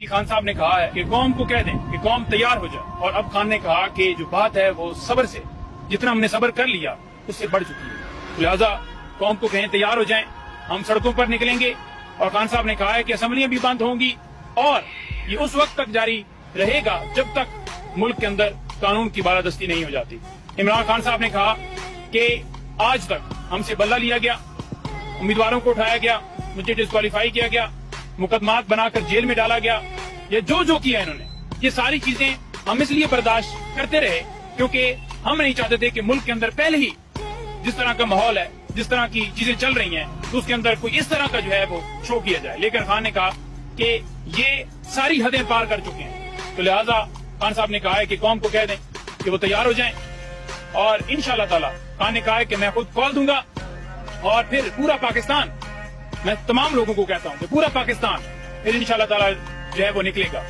खान साहब ने कहा है कि कौम को कह दें कि कौम तैयार हो जाए, और अब खान ने कहा कि जो बात है वो सब्र से, जितना हमने सब्र कर लिया उससे बढ़ चुकी है, तो लिहाजा कौम को कहें तैयार हो जाएं, हम सड़कों पर निकलेंगे। और खान साहब ने कहा है कि असेंबलियां भी बंद होंगी और ये उस वक्त तक जारी रहेगा जब तक मुल्क के अंदर कानून की बालादस्ती नहीं हो जाती। इमरान खान साहब ने कहा कि आज तक हमसे बदला लिया गया, उम्मीदवारों को उठाया गया, मुझे डिस्क्वालीफाई किया गया, मुकदमात बनाकर जेल में डाला गया, ये जो किया इन्होंने, ये सारी चीजें हम इसलिए बर्दाश्त करते रहे क्योंकि हम नहीं चाहते थे कि मुल्क के अंदर पहले ही जिस तरह का माहौल है, जिस तरह की चीजें चल रही हैं, तो उसके अंदर कोई इस तरह का जो है वो शो किया जाए। लेकिन खान ने कहा कि ये सारी हदें पार कर चुके हैं, तो लिहाजा खान साहब ने कहा है कि कौम को कह दें कि वो तैयार हो जाएं, और इंशाअल्लाह ताला खान ने कहा है कि मैं खुद कॉल दूंगा और फिर पूरा पाकिस्तान, मैं तमाम लोगों को कहता हूं कि पूरा पाकिस्तान फिर इंशाअल्लाह ताला जो है वो निकलेगा।